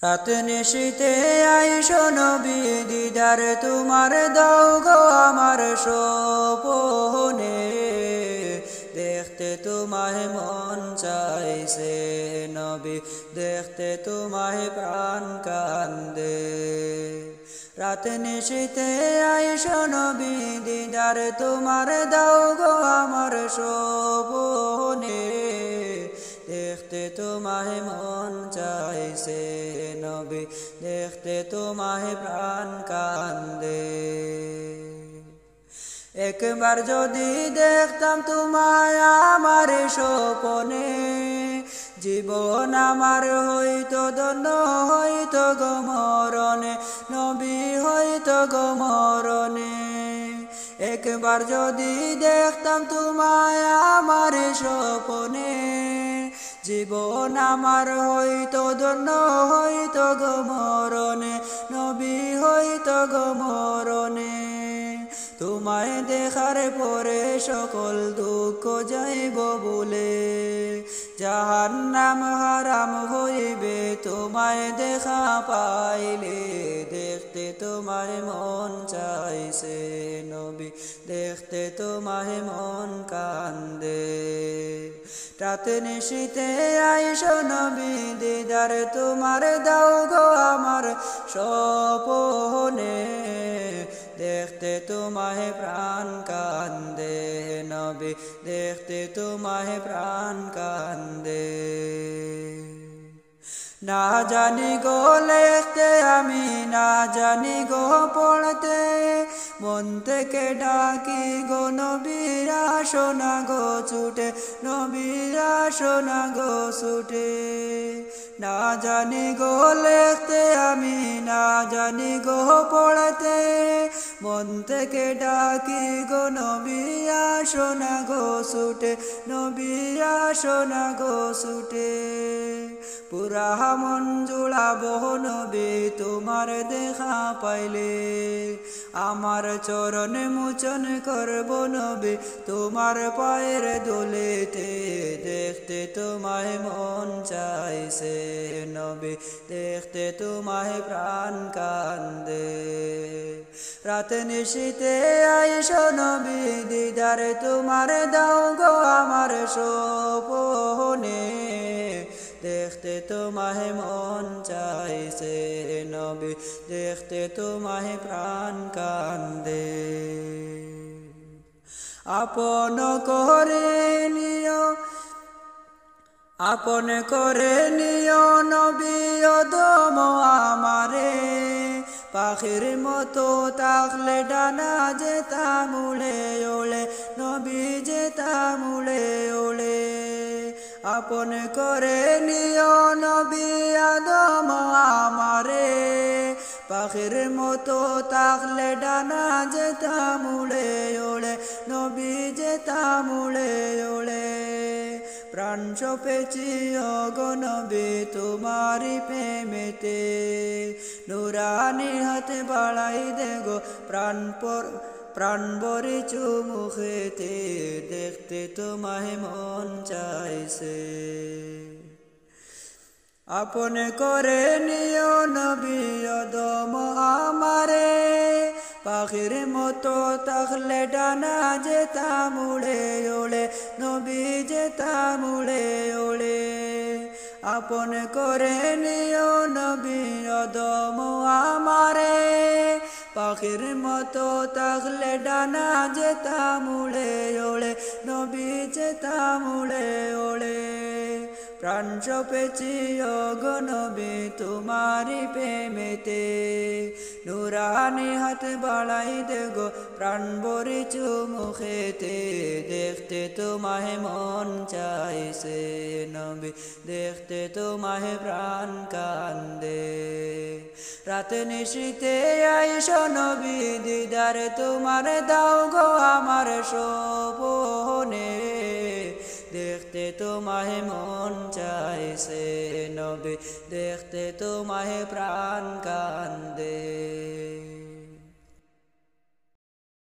রাত নিশীথে আইসো নবী দিদার তোমার দাও গো আমার স্বপনে দেখতে তোমায় মন চাইছে নবী দেখতে তোমায় প্রাণ কান্দে রাত নিশীথে আইসো নবী দিদার তোমার দাও গো আমার স্বপনে দেখতে তোমায় মন চাইছে নবী দেখতে তোমায় প্রাণ কান্দে একবার যদি দেখতাম তোমায় আমার স্বপনে জীবন আমার হইতো ধন্য হইতো গো মরণে নবী হইতো গো মরণে একবার যদি দেখতাম তোমায় আমার স্বপনে জীবন আমার হইতো ধন্য হইতো গো মরণে নবী হইতো গো মরণে তোমায় দেখার পরে সকল দুঃখ যাইব বলে জাহান্নাম হারাম হইবে তোমায় দেখা পাইলে দেখতে তোমায় মন চাইছে নবী দেখতে তোমায় মন কান্দে রাত নিশীথে আইসো নবী দিদার তোমার দাও গো আমার স্বপনে দেখতে তোমায় প্রাণ কান্দে নবী দেখতে তোমায় প্রাণ কান্দে না জানি গো লিখতে আমি না জানি গো পড়তে মন থেকে ডাকি গো নবীর আসো না গো ছুটে নবীর আসো না গো ছুটে না জানি গো লিখতে আমি না জানি গো পড়তে মন থেকে ডাকি গো নবী আসো না গো ছুটে নবী আসো না গো ছুটে পুরা মন জুড়াবো নবী তোমার দেখা পাইলে আমার চরণ মোচন করব নবী তোমার পায়ের দোলেতে দেখতে তোমায় মন চাইছে নবী দেখতে তোমায় প্রাণ কান্দে রাত নিশীথে আইসো নবী দিদার তোমার দাও গো আমার স্বপনে দেখতে তোমায় মন চাইছে নবী দেখতে তোমায় প্রাণ কান্দে আপন করে নিও আপন করে নিও নবী ওদম আমারে পাখির মতো থাকলে ডানা যেতাম উড়ে ওড়ে নবী যেতাম উড়ে ওড়ে আপন করে নিও নবী আদম আমারে পাখির মতো থাকলে ডানা যেতাম উড়ে ওড়ে নবী যেতাম উড়ে ওড়ে প্রাণ সপেছি গো নবী তোমারি প্রেমেতে নুরানি হাতে বাড়াই দে গো প্রাণ ভরি চুমুখেতে দেখতে তোমায় মন চাইছে আপন করে নিও নবী ওদম আমারে পাখির মতো থাকলে ডানা যেতাম উড়ে ওড়ে নবী যেতাম উড়ে ওড়ে আপন করে নিও নবী ওদম আমারে পাখির মতো থাকলে ডানা যেতাম উড়ে ওড়ে নবী যেতাম উড়ে ওড়ে প্রাণ সপেছি গো নবী তোমারি প্রেমেতে নুরানি হাত বাড়াই দে গো প্রাণ ভরি চুমুখেতে দেখতে তোমায় মন চাইছে নবী দেখতে তোমায় প্রাণ কান্দে রাত নিশীথে আইসো নবী দিদার তোমার দাও গো আমার স্বপনে দেখতে তোমায় মন চাইছে নবী দেখতে তোমায় প্রাণ কান্দে।